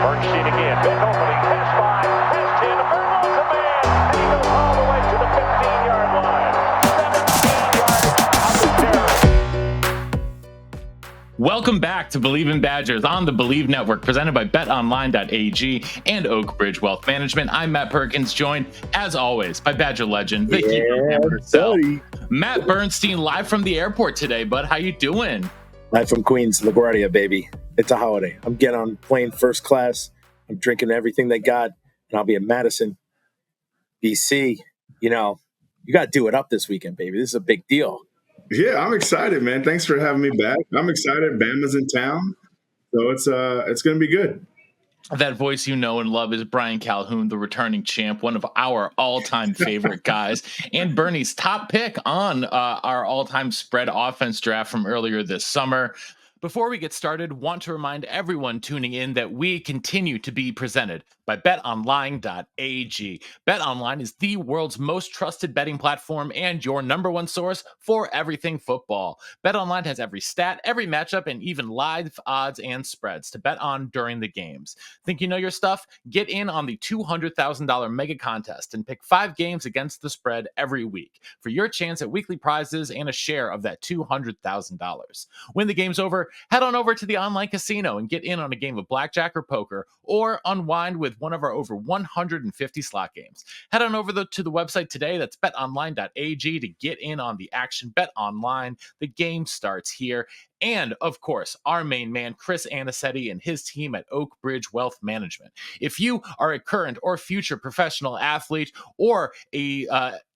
Bernstein again. Big opening. Pass 5. Pass 10. Vermont's a man. And he goes all the way to the 15-yard line. 17 yards of the carry. Welcome back to Believe in Badgers on the Believe Network, presented by betonline.ag and Oak Bridge Wealth Management. I'm Matt Perkins, joined, as always, by Badger legend, Vicky herself. Matt Bernstein, live from the airport today, bud. How you doing? Live from Queens, LaGuardia, baby. It's a holiday. I'm getting on plane first class. I'm drinking everything they got, and I'll be in Madison, BC. You know, you got to do it up this weekend, baby. This is a big deal. Yeah, I'm excited, man. Thanks for having me back. I'm excited. Bama's in town, so it's going to be good. That voice you know and love is Brian Calhoun, the returning champ, one of our all-time favorite guys, and Bernie's top pick on our all-time spread offense draft from earlier this summer. Before we get started, want to remind everyone tuning in that we continue to be presented by betonline.ag. BetOnline is the world's most trusted betting platform and your number one source for everything football. BetOnline has every stat, every matchup, and even live odds and spreads to bet on during the games. Think you know your stuff? Get in on the $200,000 mega contest and pick 5 games against the spread every week for your chance at weekly prizes and a share of that $200,000. When the game's over, head on over to the online casino and get in on a game of blackjack or poker, or unwind with one of our over 150 slot games. Head on over to the website today. That's betonline.ag to get in on the action. Bet online. The game starts here. And, of course, our main man, Chris Anicetti, and his team at Oak Bridge Wealth Management. If you are a current or future professional athlete or a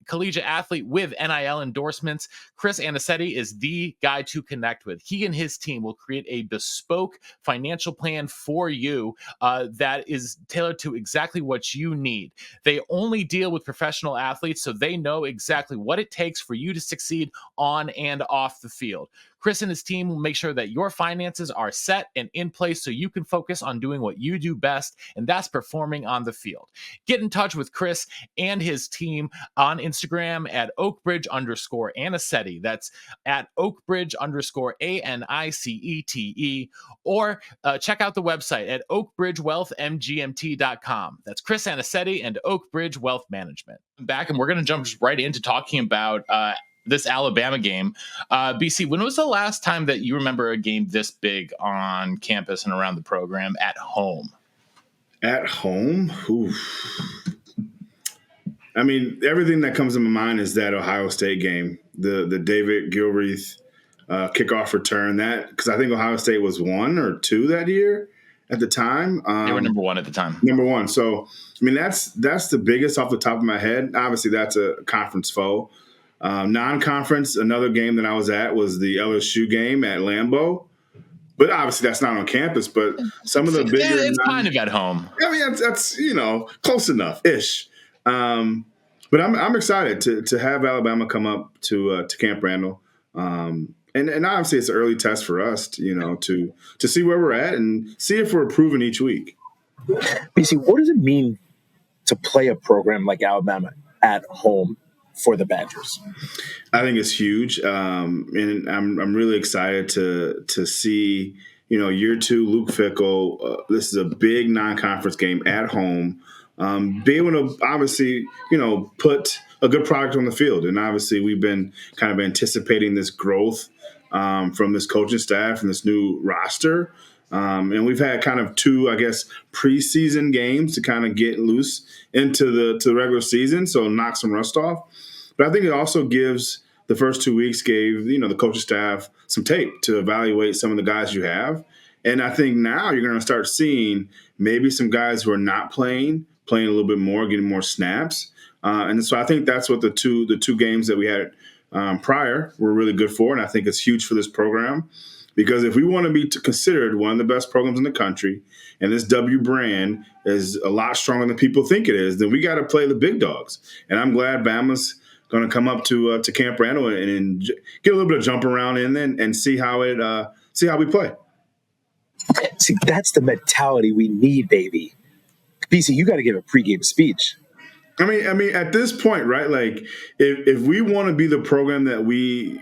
collegiate athlete with NIL endorsements, Chris Anicetti is the guy to connect with. He and his team will create a bespoke financial plan for you that is tailored to exactly what you need. They only deal with professional athletes, so they know exactly what it takes for you to succeed on and off the field. Chris and his team will make sure that your finances are set and in place so you can focus on doing what you do best, and that's performing on the field. Get in touch with Chris and his team on Instagram at oakbridge_Anicetti. That's at oakbridge_ANICETE, or check out the website at oakbridgewealthmgmt.com. That's Chris Anicetti and Oak Bridge Wealth Management. Back, and we're going to jump right into talking about this Alabama game. BC, when was the last time that you remember a game this big on campus and around the program at home? At home? Oof. I mean, everything that comes to my mind is that Ohio State game, the David Gilreath kickoff return. That because I think Ohio State was 1 or 2 that year at the time. They were number 1 at the time. Number 1. So, I mean, that's the biggest off the top of my head. Obviously, that's a conference foe. Non-conference, another game that I was at was the LSU game at Lambeau. But obviously that's not on campus, but some of the bigger... Yeah, it's kind of at home. I mean, that's close enough-ish. But I'm excited to have Alabama come up to Camp Randall. And obviously it's an early test for us, to see where we're at and see if we're improving each week. BC, what does it mean to play a program like Alabama at home for the Badgers? I think it's huge, and I'm really excited to see year 2 Luke Fickell. This is a big non-conference game at home. Be able to obviously put a good product on the field, and obviously we've been kind of anticipating this growth from this coaching staff and this new roster. And we've had kind of 2, I guess, preseason games to kind of get loose into the regular season, so knock some rust off. But I think it also gives the first 2 weeks gave the coaching staff some tape to evaluate some of the guys you have. And I think now you're going to start seeing maybe some guys who are not playing a little bit more, getting more snaps. And so I think that's what the two games that we had prior were really good for. And I think it's huge for this program. Because if we want to be considered one of the best programs in the country, and this W brand is a lot stronger than people think it is, then we got to play the big dogs. And I'm glad Bama's going to come up to Camp Randall and get a little bit of jump around in and see how we play. See, that's the mentality we need, baby. BC, you got to give a pregame speech. I mean, at this point, right? Like, if we want to be the program that we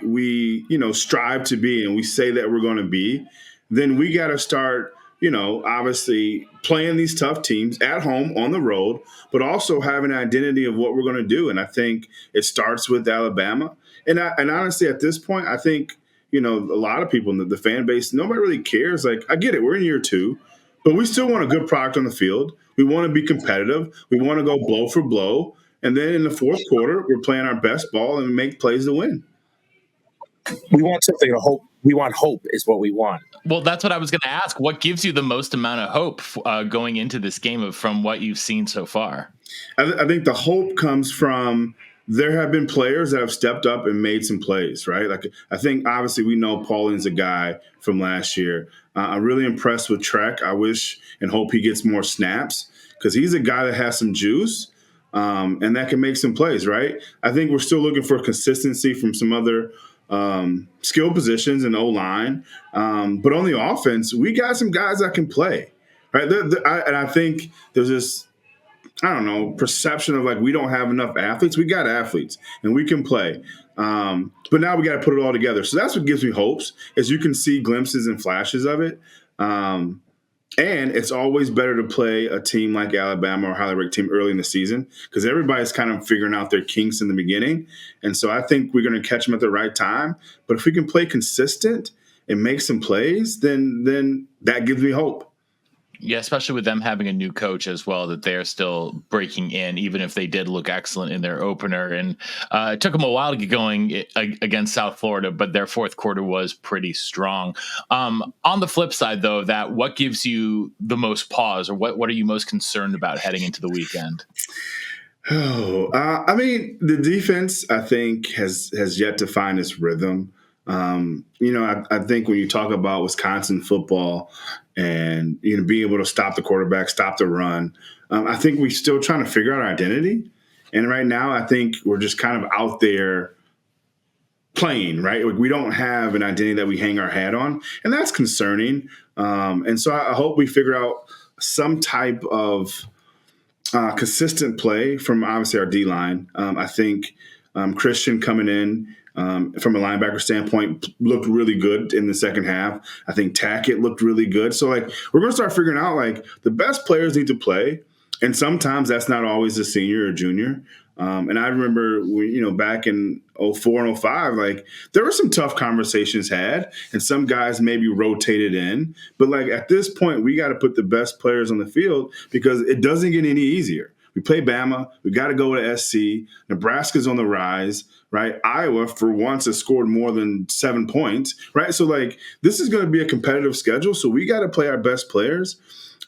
strive to be, and we say that we're going to be, then we got to start obviously playing these tough teams at home, on the road, but also having an identity of what we're going to do. And I think it starts with Alabama. And honestly, at this point, I think, a lot of people in the fan base, nobody really cares. Like, I get it. We're in year 2, but we still want a good product on the field. We want to be competitive. We want to go blow for blow. And then in the fourth quarter, we're playing our best ball and make plays to win. We want something to hope. We want hope is what we want. Well, that's what I was going to ask. What gives you the most amount of hope going into this game from what you've seen so far? I think the hope comes from there have been players that have stepped up and made some plays, right? Like, I think obviously we know Paulin's a guy from last year. I'm really impressed with Trek. I wish and hope he gets more snaps because he's a guy that has some juice and that can make some plays, right? I think we're still looking for consistency from some other skill positions in O-line. But on the offense, we got some guys that can play, right? And I think there's this, perception of like we don't have enough athletes. We got athletes and we can play. But now we got to put it all together. So that's what gives me hopes, is you can see glimpses and flashes of it. And it's always better to play a team like Alabama or highly ranked team early in the season because everybody's kind of figuring out their kinks in the beginning. And so I think we're going to catch them at the right time. But if we can play consistent and make some plays, then that gives me hope. Yeah, especially with them having a new coach as well, that they're still breaking in, even if they did look excellent in their opener. And it took them a while to get going against South Florida, but their fourth quarter was pretty strong. On the flip side, though, what gives you the most pause, or what are you most concerned about heading into the weekend? The defense, I think, has yet to find its rhythm. I think when you talk about Wisconsin football and being able to stop the quarterback, stop the run, I think we're still trying to figure out our identity. And right now, I think we're just kind of out there playing, right? Like, we don't have an identity that we hang our hat on, and that's concerning. And so I hope we figure out some type of consistent play from obviously our D-line. I think Christian coming in from a linebacker standpoint looked really good in the second half. I think Tackett looked really good. So, like, we're going to start figuring out, like, the best players need to play, and sometimes that's not always a senior or junior. And I remember back in 04 and 05, like, there were some tough conversations had, and some guys maybe rotated in. But, like, at this point, we got to put the best players on the field because it doesn't get any easier. We play Bama. We got to go to SC. Nebraska's on the rise, right? Iowa, for once, has scored more than 7 points, right? So, like, this is going to be a competitive schedule, so we got to play our best players.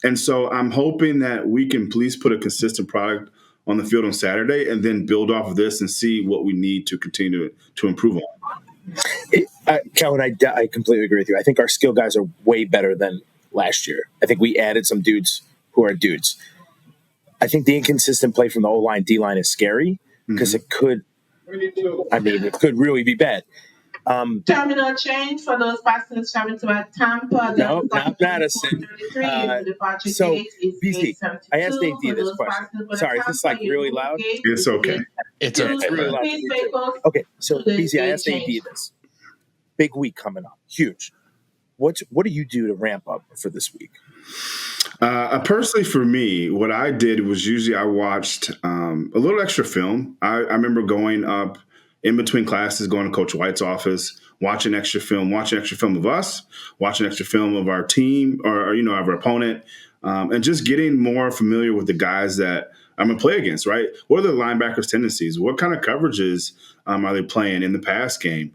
And so I'm hoping that we can please put a consistent product on the field on Saturday and then build off of this and see what we need to continue to improve on. Calvin, I completely agree with you. I think our skill guys are way better than last year. I think we added some dudes who are dudes. I think the inconsistent play from the O-line, D-line is scary because it could really be bad. Terminal change for those passengers traveling to Tampa. No, not Madison. So, BC, I asked AD this question. Sorry, is this like really loud? It's okay. It's okay. It's really loud. Okay, so BC, I asked AD this. Big week coming up, huge. What do you do to ramp up for this week? Personally, for me, what I did was usually I watched a little extra film. I remember going up in between classes, going to Coach White's office, watching extra film of us, watching extra film of our team or of our opponent, and just getting more familiar with the guys that I'm going to play against, right? What are the linebackers' tendencies? What kind of coverages are they playing in the pass game?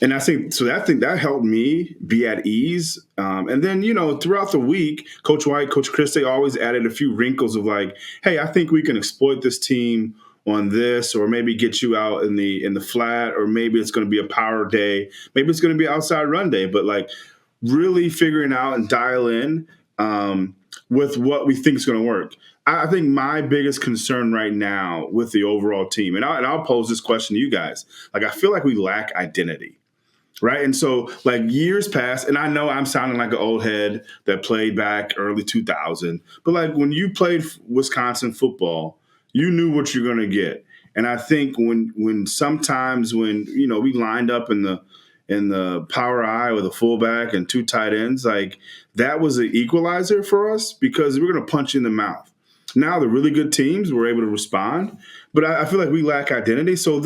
And I think that helped me be at ease. And then, throughout the week, Coach White, Coach Chris, they always added a few wrinkles of like, hey, I think we can exploit this team on this, or maybe get you out in the flat, or maybe it's going to be a power day. Maybe it's going to be outside run day, but like really figuring out and dial in with what we think is going to work. I think my biggest concern right now with the overall team, and I'll pose this question to you guys. Like, I feel like we lack identity, right? And so, like, years past, and I know I'm sounding like an old head that played back early 2000, but like when you played Wisconsin football, you knew what you're going to get. And I think when sometimes we lined up in and the power I with a fullback and 2 tight ends, like that was an equalizer for us because we're going to punch you in the mouth. Now the really good teams were able to respond, but I feel like we lack identity. So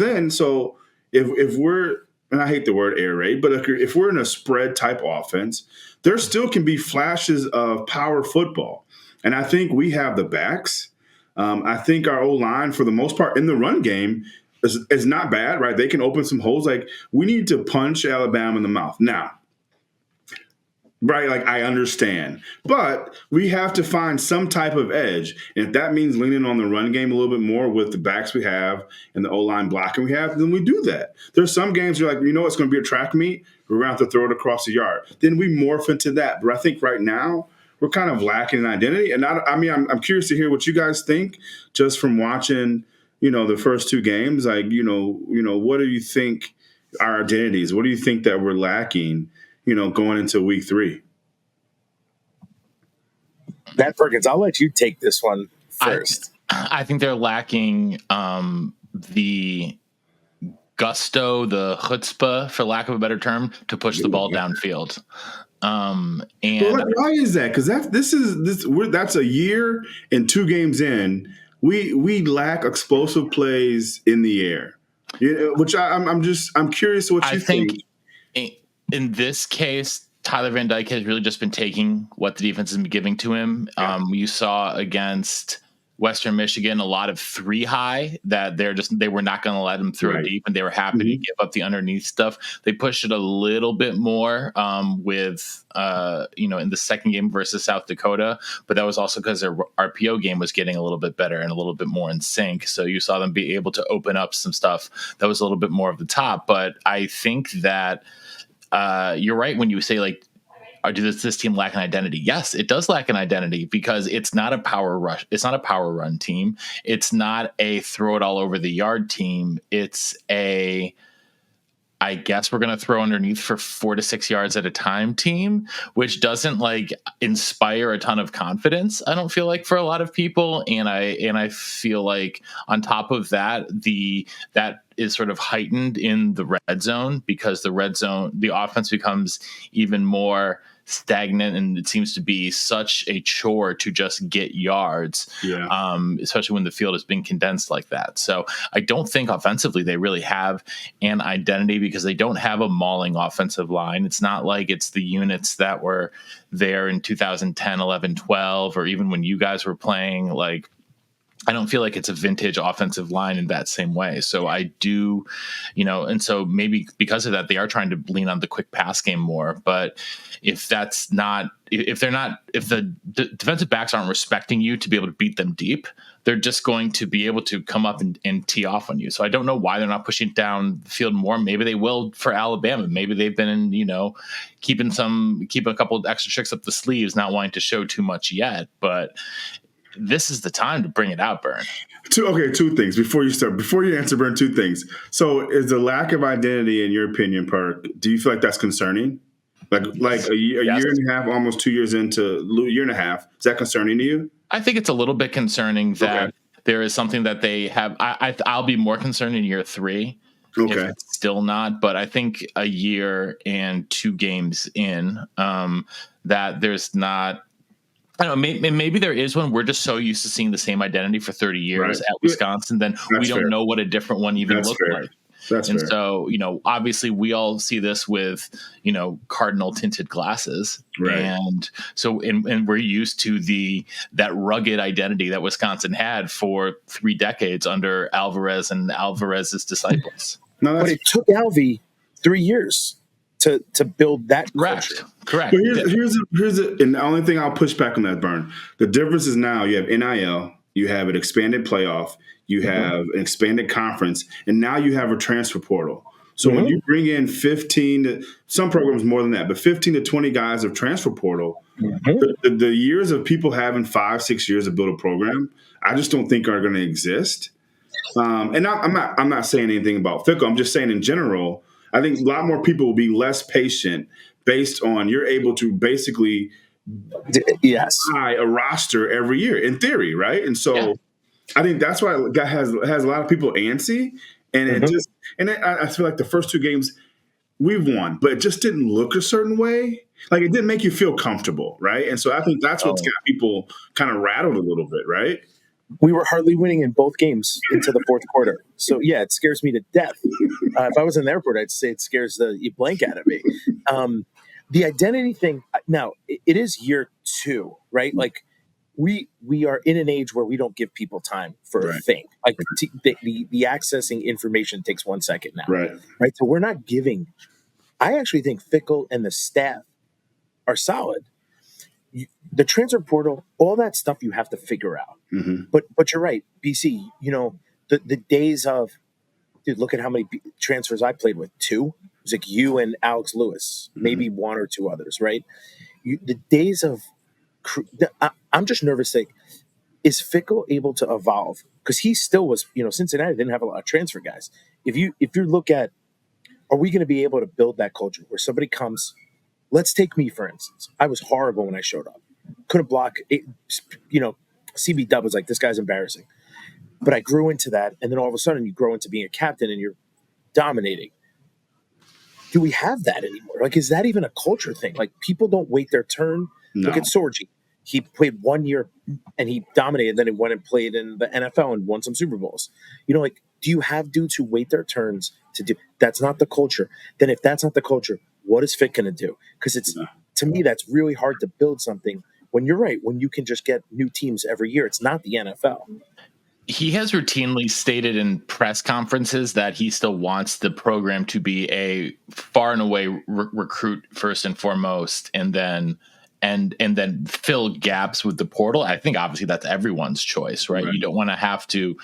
if we're, and I hate the word air raid, but if we're in a spread type offense, there still can be flashes of power football. And I think we have the backs. I think our O-line, for the most part, in the run game is not bad, right? They can open some holes. Like, we need to punch Alabama in the mouth. Now, right, like I understand. But we have to find some type of edge. And if that means leaning on the run game a little bit more with the backs we have and the O-line blocking we have, then we do that. There's some games you're like, it's going to be a track meet. We're going to have to throw it across the yard. Then we morph into that. But I think right now we're kind of lacking in identity. And I'm curious to hear what you guys think just from watching, the first 2 games. Like, what do you think our identities? What do you think that we're lacking, going into week 3? Matt Perkins, I'll let you take this one first. I think they're lacking the gusto, the chutzpah, for lack of a better term, to push the ball downfield. And why is that? Because that's a year and 2 games in. We lack explosive plays in the air, which I'm curious what you think. In this case, Tyler Van Dyke has really just been taking what the defense has been giving to him. Yeah. You saw against Western Michigan a lot of 3 high that they were not going to let him throw deep, and they were happy to give up the underneath stuff. They pushed it a little bit more with in the second game versus South Dakota, but that was also because their RPO game was getting a little bit better and a little bit more in sync. So you saw them be able to open up some stuff that was a little bit more of the top. But I think that you're right when you say, like, does this team lack an identity? Yes, it does lack an identity because it's not a power rush. It's not a power run team. It's not a throw it all over the yard team. It's I guess we're going to throw underneath for 4 to 6 yards at a time team, which doesn't inspire a ton of confidence, I don't feel like, for a lot of people. And I feel like on top of that, that is sort of heightened in the red zone because the offense becomes even more stagnant, and it seems to be such a chore to just get yards, especially when the field is being condensed like that. So I don't think offensively they really have an identity because they don't have a mauling offensive line. It's not like it's the units that were there in 2010, 11, 12, or even when you guys were playing. Like, I don't feel like it's a vintage offensive line in that same way. So I do, and so maybe because of that, they are trying to lean on the quick pass game more. But if the defensive backs aren't respecting you to be able to beat them deep, they're just going to be able to come up and tee off on you. So I don't know why they're not pushing it down the field more. Maybe they will for Alabama. Maybe they've been, keeping a couple of extra tricks up the sleeves, not wanting to show too much yet. But this is the time to bring it out, Bern. 2 things before you answer, Bern. 2 things. So is the lack of identity, in your opinion, Perk, do you feel like that's concerning? Like a year and a half, almost 2 years into a year and a half, is that concerning to you? I think it's a little bit concerning that there is something that they have. I'll be more concerned in year 3. Okay. If it's still not, but I think a year and 2 games in, that there's not. I don't know, maybe there is one. We're just so used to seeing the same identity for 30 years at Wisconsin, then we don't know what a different one even looks like. That's and fair. So, obviously we all see this with, cardinal tinted glasses. Right. And so, and we're used to that rugged identity that Wisconsin had for 3 decades under Alvarez and Alvarez's disciples. But it took Alvy 3 years to build that culture. Correct. But and the only thing I'll push back on that, Bern, the difference is now you have NIL, you have an expanded playoff, you have an expanded conference, and now you have a transfer portal. So when you bring in 15 some programs more than that, but 15 to 20 guys of transfer portal, the years of people having 5-6 years to build a program, I just don't think are going to exist. And I'm not saying anything about Fickle. I'm just saying in general, I think a lot more people will be less patient based on you're able to basically buy a roster every year in theory, right? And so I think that's why it has a lot of people antsy, and I feel like the first 2 games we've won, but it just didn't look a certain way. Like, it didn't make you feel comfortable, right? And so I think that's what's Oh. got people kind of rattled a little bit, right? We were hardly winning in both games into the fourth quarter. So, yeah, it scares me to death. If I was in the airport, I'd say it scares the blank out of me. The identity thing, now, it is year 2, right? Like, we are in an age where we don't give people time for a Right. thing. Like, the accessing information takes 1 second now. Right. Right? So we're not giving. I actually think Fickle and the staff are solid. The transfer portal, all that stuff you have to figure out. Mhm. But you're right, BC. The days of, dude, look at how many transfers I played with. 2. It was like you and Alex Lewis, maybe 1 or 2 others, right? The days of, I'm just nervous. Like, is Fickle able to evolve? Because he still was, Cincinnati didn't have a lot of transfer guys. If you look at, are we going to be able to build that culture where somebody comes? Let's take me, for instance. I was horrible when I showed up. Couldn't block it. CB Dub was like, this guy's embarrassing. But I grew into that. And then all of a sudden you grow into being a captain and you're dominating. Do we have that anymore? Like, is that even a culture thing? Like, people don't wait their turn. No. Look at Sorgi. He played 1 year and he dominated. Then he went and played in the NFL and won some Super Bowls. Do you have dudes who wait their turns to do? That's not the culture. Then if that's not the culture, what is Fit going to do? Because to me, that's really hard to build something when you're right, when you can just get new teams every year. It's not the NFL. He has routinely stated in press conferences that he still wants the program to be a far and away recruit first and foremost, and then fill gaps with the portal. I think obviously that's everyone's choice, right? You don't want to have to,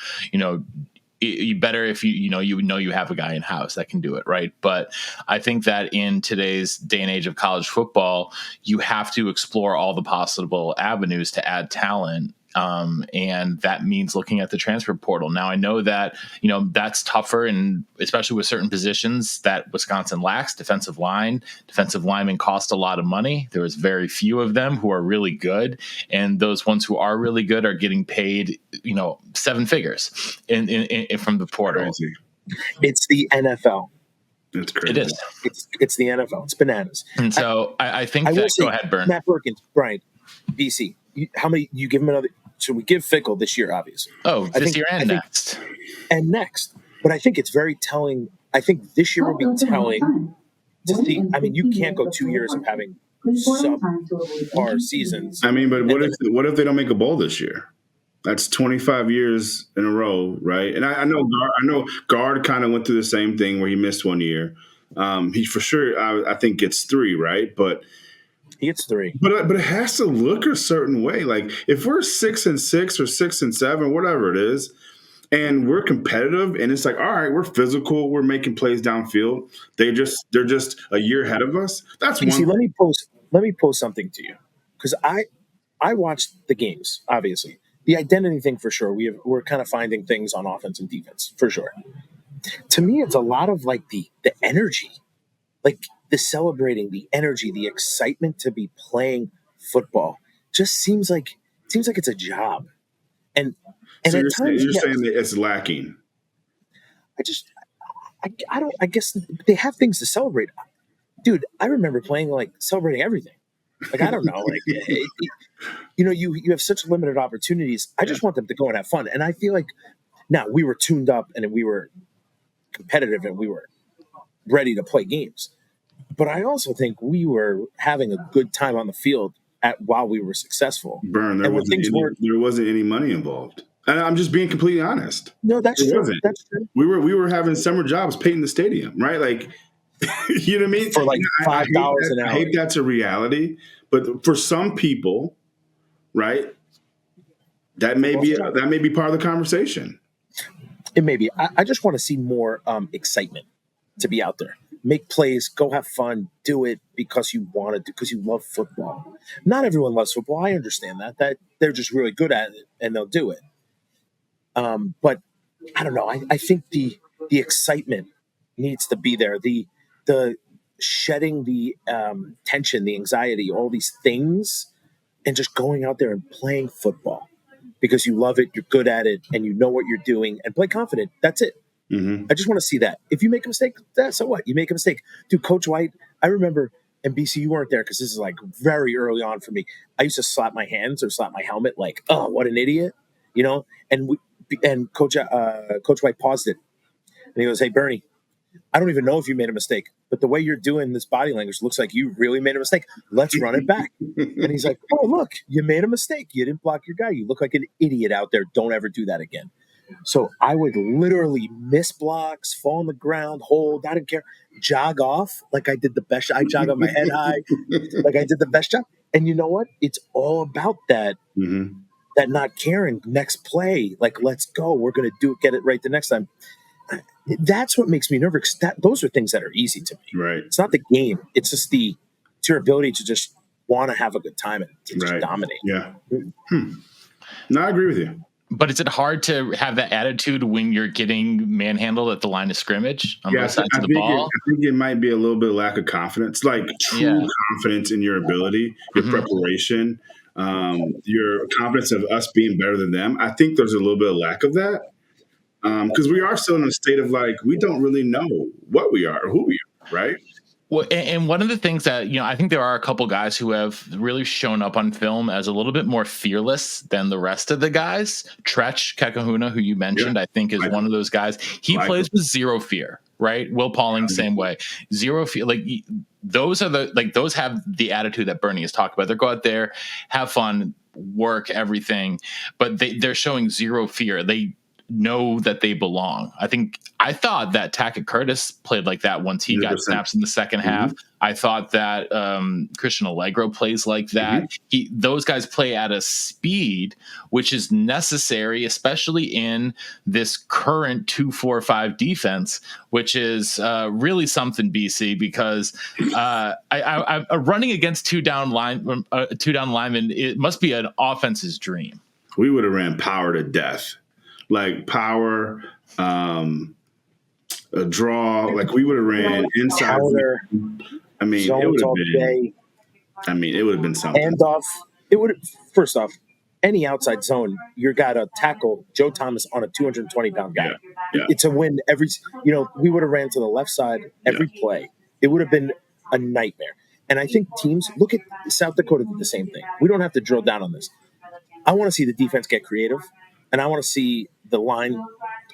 you better if you have a guy in house that can do it, right? But I think that in today's day and age of college football, you have to explore all the possible avenues to add talent. And that means looking at the transfer portal. Now, I know that, that's tougher, and especially with certain positions that Wisconsin lacks. Defensive linemen cost a lot of money. There was very few of them who are really good. And those ones who are really good are getting paid, 7 figures from the portal. Crazy. It's the NFL. It's crazy. It is. It's the NFL. It's bananas. And so I think I will that, say, go ahead, Bern. Matt Perkins, Brian, BC, how many, you give him another? Should we give Fickle this year, obviously? Oh, this year and next. And next. But I think it's very telling. I think this year will be telling to see. I mean, you can't go 2 years of having subpar seasons. I mean, but what if they don't make a bowl this year? That's 25 years in a row, right? And I know Guard kind of went through the same thing where he missed 1 year. He for sure, I think, gets 3, right? But he gets 3. But it has to look a certain way. Like, if we're 6-6 or 6-7, whatever it is, and we're competitive, and it's like, all right, we're physical, we're making plays downfield. They're just a year ahead of us. That's one. See, let me pose something to you, because I watched the games. Obviously, the identity thing for sure. We're kind of finding things on offense and defense for sure. To me, it's a lot of like the energy, like the celebrating, the energy, the excitement to be playing football. Just seems like it's a job. And So at you're times, saying that it's lacking. I guess they have things to celebrate. Dude, I remember playing, like, celebrating everything. Like, I don't know, like, you have such limited opportunities. I just want them to go and have fun. And I feel like now we were tuned up and we were competitive and we were ready to play games. But I also think we were having a good time on the field while we were successful. Bern, there wasn't any money involved. And I'm just being completely honest. No, that's true. That's true. We were having summer jobs painting the stadium, right? Like, you know what I mean? For like $5 an hour. I hate that's a reality, but for some people, right, that may be part of the conversation. It may be. I just want to see more excitement to be out there. Make plays, go have fun, do it because you want to, because you love football. Not everyone loves football. I understand that they're just really good at it and they'll do it. But I don't know. I think the excitement needs to be there. The shedding the tension, the anxiety, all these things, and just going out there and playing football because you love it, you're good at it, and you know what you're doing, and play confident. That's it. I just want to see that. If you make a mistake, so what? You make a mistake. Dude, Coach White, I remember, and BC, you weren't there because this is like very early on for me. I used to slap my hands or slap my helmet like, oh, what an idiot, you know? And Coach White paused it. And he goes, hey, Bernie, I don't even know if you made a mistake, but the way you're doing this body language looks like you really made a mistake. Let's run it back. And he's like, oh, look, you made a mistake. You didn't block your guy. You look like an idiot out there. Don't ever do that again. So I would literally miss blocks, fall on the ground, hold, I didn't care, jog off like I did the best. I jog on my head high like I did the best job. And you know what? It's all about that, that not caring. Next play, like, let's go. We're going to get it right the next time. That's what makes me nervous. Those are things that are easy to me. Right. It's not the game. It's just it's your ability to just want to have a good time and to just dominate. Yeah. No, I agree with you. But is it hard to have that attitude when you're getting manhandled at the line of scrimmage on both sides of the ball? I think it might be a little bit of lack of confidence, like true confidence in your ability, your preparation, your confidence of us being better than them. I think there's a little bit of lack of that because we are still in a state of like, we don't really know what we are or who we are, right? Well, and one of the things that, I think there are a couple guys who have really shown up on film as a little bit more fearless than the rest of the guys. Tretch Kekahuna, who you mentioned, I think is one of those guys. He plays with zero fear, right? Will Pauling, same way. Zero fear. Like those have the attitude that Bernie has talked about. They go out there, have fun, work, everything, but they're showing zero fear. They know that they belong. I thought that Tackett Curtis played like that once he 100%. Got snaps in the second half. I thought that Christian Allegro plays like that. Those guys play at a speed which is necessary, especially in this current 2-4-5 defense, which is really something, BC, because I running against two down linemen, it must be an offense's dream. We would have ran power to death. Like power, a draw, like we would have ran inside. I mean, it would have been. I mean, it would have been something. Handoff. It would. First off, any outside zone, you got to tackle Joe Thomas on a 220-pound guy. Yeah. It's a win every. We would have ran to the left side every play. It would have been a nightmare. And I think teams look at South Dakota did the same thing. We don't have to drill down on this. I want to see the defense get creative. And I want to see the line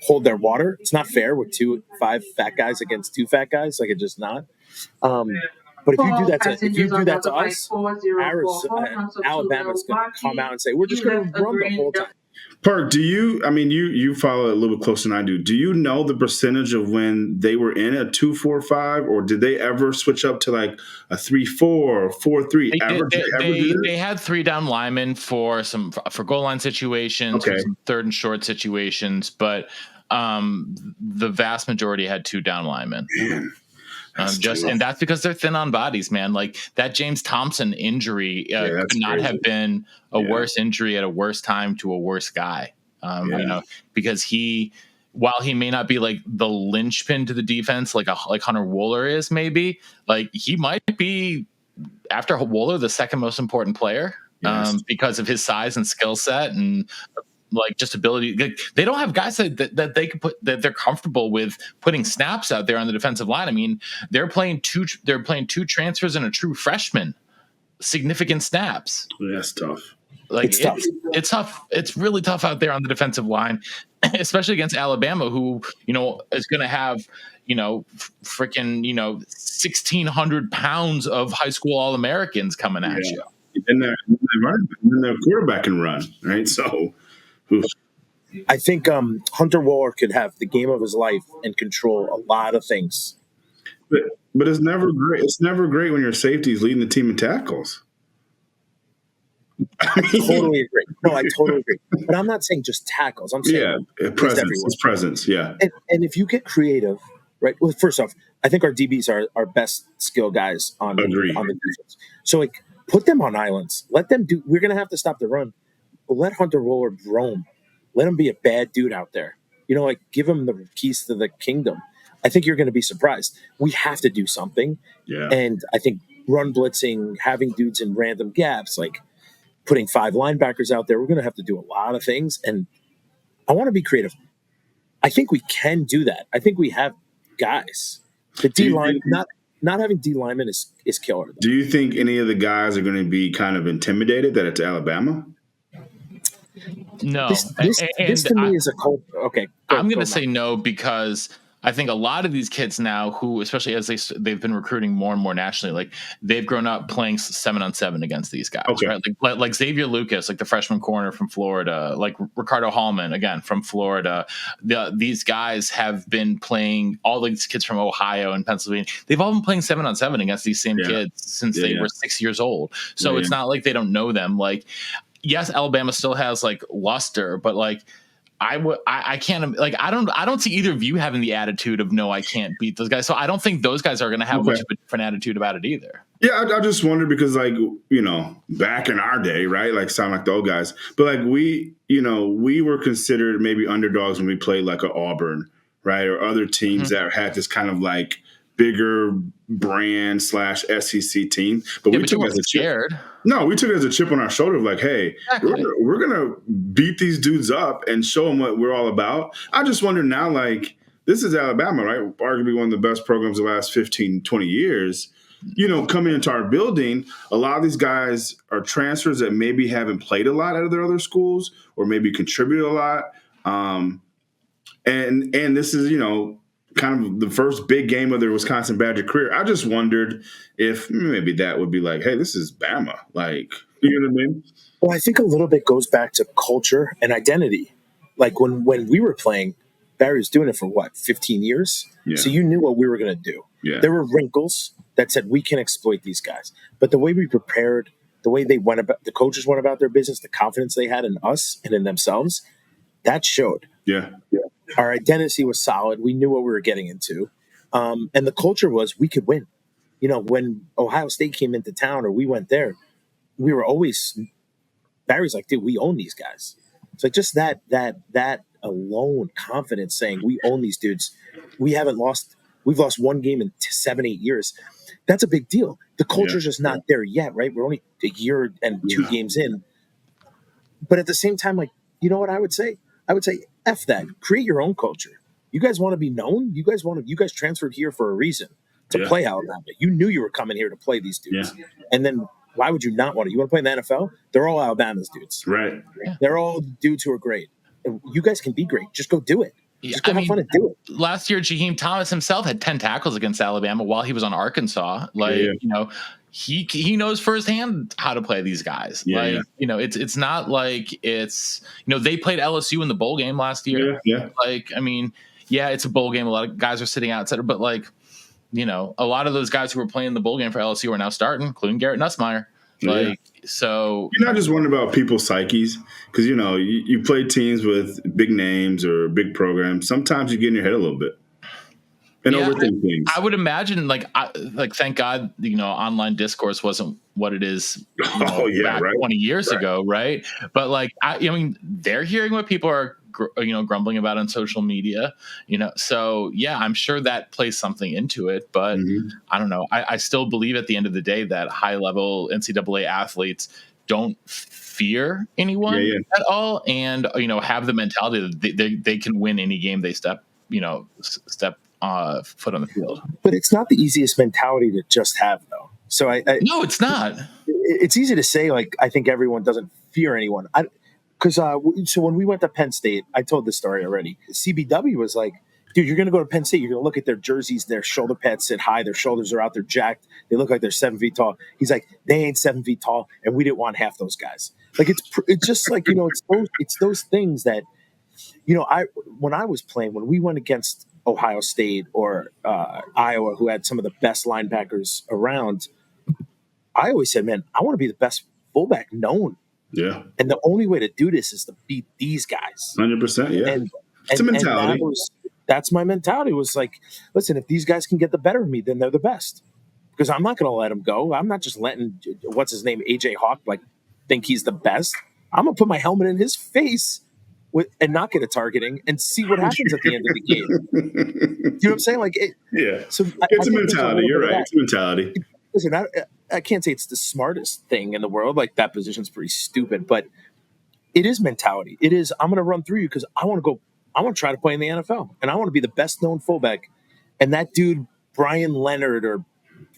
hold their water. It's not fair with 5 fat guys against 2 fat guys. Like, it's just not. But if you do that to us, Alabama's going to come out and say, we're just going to run the whole time. Perk, you follow it a little bit closer than I do. Do you know the percentage of when they were in a 2-4-5, or did they ever switch up to like a 3-4 or 4-3? They had 3 down linemen for goal line situations, for some third and short situations, but the vast majority had 2 down linemen. Man. And that's because they're thin on bodies, man. Like that James Thompson injury could not have been a worse injury at a worse time to a worse guy. Because while he may not be like the linchpin to the defense, like Hunter Wooler is, maybe like he might be after Wooler the second most important player because of his size and skill set and like just ability. They don't have guys that they can put that they're comfortable with putting snaps out there on the defensive line. I mean, they're playing 2 transfers and a true freshman, significant snaps. That's tough. Like it's tough. It's really tough out there on the defensive line, especially against Alabama, who is going to have freaking 1,600 pounds of high school All-Americans coming at you. And the quarterback can run, right? So. I think Hunter Wooler could have the game of his life and control a lot of things. But it's never great. It's never great when your safety is leading the team in tackles. I totally agree. No, I totally agree. But I'm not saying just tackles. I'm saying presence. It's presence. Yeah. And if you get creative, right? Well, first off, I think our DBs are our best skill guys on the defense. So like, put them on islands. Let them do. We're gonna have to stop the run. But let Hunter Wooler roam. Let him be a bad dude out there. Give him the keys to the kingdom. I think you're going to be surprised. We have to do something. Yeah. And I think run blitzing, having dudes in random gaps, like putting 5 linebackers out there, we're going to have to do a lot of things. And I want to be creative. I think we can do that. I think we have guys. The Do D you line, think- not having D linemen is killer. Do you think any of the guys are going to be kind of intimidated that it's Alabama? No, This to me is a cult. Okay, I'm going go, to say no because I think a lot of these kids now, who especially as they've been recruiting more and more nationally, like they've grown up playing 7-on-7 against these guys, Okay. right? Like Xavier Lucas, like the freshman corner from Florida, like Ricardo Hallman again from Florida. These guys have been playing. All these kids from Ohio and Pennsylvania, they've all been playing 7-on-7 against these same kids since they were 6 years old. So it's not like they don't know them. Like, yes, Alabama still has like luster, but like. I can't, like, I don't see either of you having the attitude of no, I can't beat those guys. So I don't think those guys are going to have much of a different attitude about it either. Yeah, I just wonder because, like, back in our day, right? Like, sound like the old guys, but like we were considered maybe underdogs when we played like an Auburn, right, or other teams that had this kind of like bigger brand / SEC team. But we took it as a scared. chip. No, we took it as a chip on our shoulder of like, hey, we're gonna beat these dudes up and show them what we're all about. I just wonder now, like, this is Alabama, right? Arguably one of the best programs of the last 15, 20 years. Coming into our building, a lot of these guys are transfers that maybe haven't played a lot out of their other schools or maybe contributed a lot. And this is, kind of the first big game of their Wisconsin Badger career. I just wondered if maybe that would be like, hey, this is Bama. Like, you know what I mean? Well, I think a little bit goes back to culture and identity. Like when we were playing, Barry was doing it for 15 years? Yeah. So you knew what we were going to do. Yeah. There were wrinkles that said we can exploit these guys. But the way we prepared, the way they went about, the coaches went about their business, the confidence they had in us and in themselves, that showed. Yeah. Our identity was solid. We knew what we were getting into. And the culture was we could win. When Ohio State came into town or we went there, we were always – Barry's like, dude, we own these guys. It's like just that alone confidence saying we own these dudes. We've lost one game in 7-8 years. That's a big deal. The culture's just not there yet, right? We're only a year and 2 games in. But at the same time, like, you know what I would say? I would say, F that. Create your own culture. You guys want to be known? You guys transferred here for a reason to play Alabama. You knew you were coming here to play these dudes. Yeah. And then why would you not want to? You want to play in the NFL? They're all Alabama's dudes. Right. They're all dudes who are great. And you guys can be great. Just go do it. Just go have fun and do it. Last year, Jaheim Thomas himself had 10 tackles against Alabama while he was on Arkansas. He knows firsthand how to play these guys. It's not like it's, they played LSU in the bowl game last year. Yeah. It's a bowl game. A lot of guys are sitting out, et cetera. But a lot of those guys who were playing the bowl game for LSU are now starting, including Garrett Nussmeier. So you're not just wondering about people's psyches because you play teams with big names or big programs. Sometimes you get in your head a little bit and overthink things. I would imagine, thank God, online discourse wasn't what it is. Back 20 years ago, right? But they're hearing what people are grumbling about on social media. So I'm sure that plays something into it. But I don't know. I still believe at the end of the day that high level NCAA athletes don't fear anyone at all, and have the mentality that they can win any game they step foot on the field. But it's not the easiest mentality to just have, though. So no, it's not. It's easy to say, like, I think everyone doesn't fear anyone. So when we went to Penn State, I told this story already. CBW was like, dude, you're going to go to Penn State. You're going to look at their jerseys. Their shoulder pads sit high. Their shoulders are out. They're jacked. They look like they're 7 feet tall. He's like, they ain't 7 feet tall, and we didn't want half those guys. Like, it's just like, it's those things that, when I was playing, when we went against Ohio State or Iowa, who had some of the best linebackers around, I always said, man, I want to be the best fullback known. Yeah. And the only way to do this is to beat these guys. 100%. Yeah. And it's a mentality. That's my mentality was like, listen, if these guys can get the better of me, then they're the best. Because I'm not going to let them go. I'm not just letting, what's his name, AJ Hawk, think he's the best. I'm going to put my helmet in his face and not get a targeting and see what happens at the end of the game. You know what I'm saying? So it's a mentality. You're right. It's a mentality. Listen, I can't say it's the smartest thing in the world. Like, that position's pretty stupid, but it is mentality. It is, I'm going to run through you because I want to go I want to try to play in the NFL, and I want to be the best known fullback. And that dude, Brian Leonard or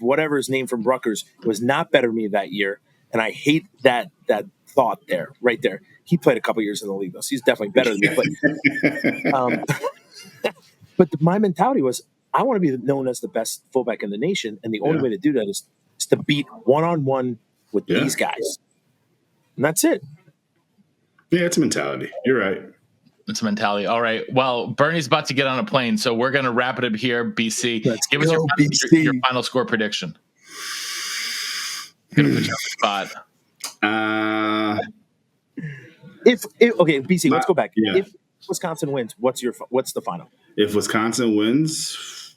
whatever his name from Rutgers, was not better than me that year. And I hate that thought there, right there. He played a couple years in the league, though, so he's definitely better than me. But my mentality was, I want to be known as the best fullback in the nation, and the only way to do that is to beat one-on-one with these guys. And that's it. Yeah, it's a mentality. You're right. It's a mentality. All right. Well, Bernie's about to get on a plane, so we're going to wrap it up here, BC. Give us your final score prediction. I'm going to put you on the spot. Okay, BC, let's go back. Yeah. If Wisconsin wins, what's the final? If Wisconsin wins,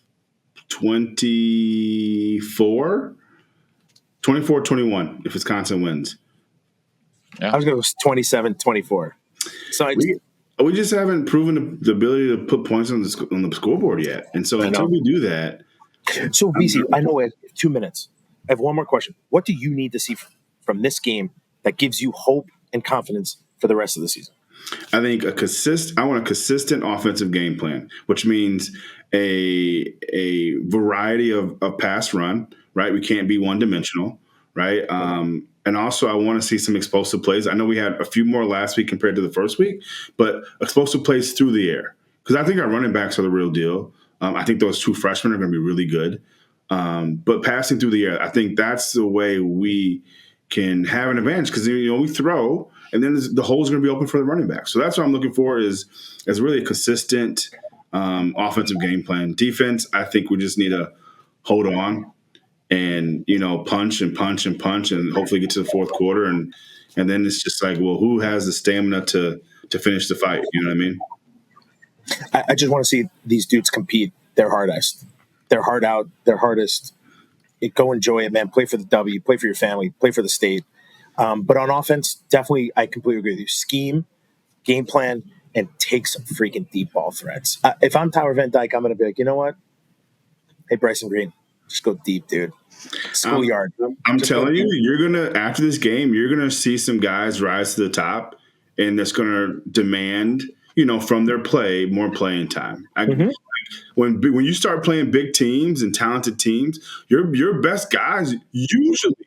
24-21 if Wisconsin wins. Yeah. I was going to go 27-24. So we just haven't proven the ability to put points on the scoreboard yet. And so until we do that. So, BC, I know we have 2 minutes. I have one more question. What do you need to see from this game that gives you hope and confidence for the rest of the season? I think I want a consistent offensive game plan, which means a variety of pass run, right? We can't be one-dimensional, right? And also I want to see some explosive plays. I know we had a few more last week compared to the first week, but explosive plays through the air. Because I think our running backs are the real deal. I think those two freshmen are going to be really good. But passing through the air, I think that's the way we can have an advantage because, we throw and then the hole's going to be open for the running back. So that's what I'm looking for is really a consistent offensive game plan. Defense, I think we just need to hold on and, punch and punch and punch and hopefully get to the fourth quarter. And then it's just like, well, who has the stamina to finish the fight? You know what I mean? I just want to see these dudes compete their hardest. Their heart out, their hardest. Go enjoy it, man. Play for the W, play for your family, play for the state. But on offense, definitely, I completely agree with you. Scheme, game plan, and take some freaking deep ball threats. If I'm Tyler Van Dyke, I'm going to be like, you know what? Hey, Bryson Green, just go deep, dude. Schoolyard. I'm telling you, you're going to, after this game, you're going to see some guys rise to the top, and that's going to demand, from their play, more playing time. When you start playing big teams and talented teams, your best guys usually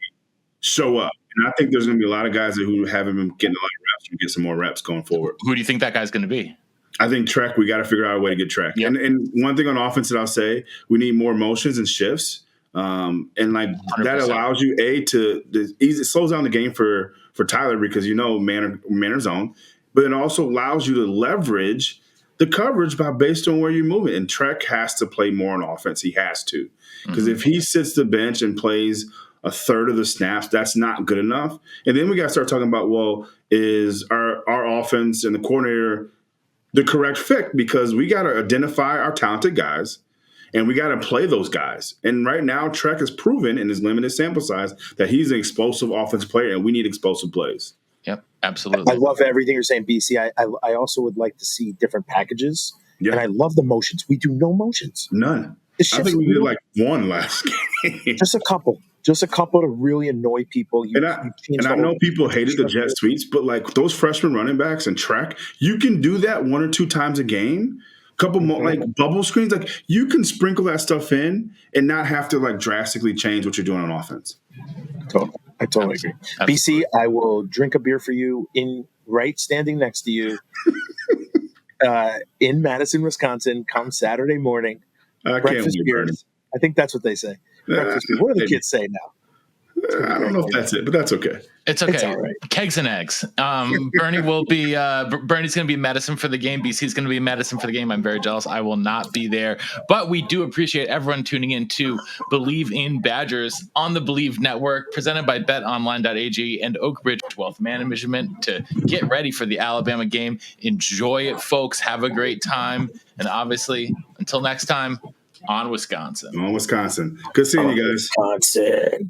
show up. And I think there's going to be a lot of guys who haven't been getting a lot of reps and get some more reps going forward. Who do you think that guy's going to be? I think Trek, we got to figure out a way to get Trek. Yep. And one thing on offense that I'll say, we need more motions and shifts. And 100%. That allows you, it slows down the game for Tyler because, man or zone. But it also allows you to leverage the coverage based on where you're moving. And Trek has to play more on offense. He has to. Because if he sits the bench and plays a third of the snaps, that's not good enough. And then we got to start talking about, well, is our offense and the coordinator the correct fit? Because we got to identify our talented guys, and we got to play those guys. And right now, Trek has proven in his limited sample size that he's an explosive offensive player, and we need explosive plays. Yep, absolutely. I love everything you're saying, BC. I also would like to see different packages. Yeah. And I love the motions. We do no motions. None. I think we did one last game. Just a couple to really annoy people. I know people hated the jet sweeps, but those freshman running backs and Trek, you can do that 1 or 2 times a game. Couple more bubble screens, you can sprinkle that stuff in and not have to drastically change what you're doing on offense. I totally agree. BC, I will drink a beer for you standing next to you in Madison, Wisconsin, come Saturday morning. Breakfast beers. I think that's what they say. Breakfast beers. What do the kids say now? I don't know if that's it, but that's okay. It's okay. It's all right. Kegs and eggs. Bernie will be. Bernie's going to be medicine for the game. BC's going to be medicine for the game. I'm very jealous. I will not be there, but we do appreciate everyone tuning in to Believe in Badgers on the Believe Network, presented by BetOnline.ag and Oak Ridge Wealth Management. To get ready for the Alabama game, enjoy it, folks. Have a great time, and obviously, until next time, on Wisconsin. On Wisconsin. Good seeing you guys. Wisconsin.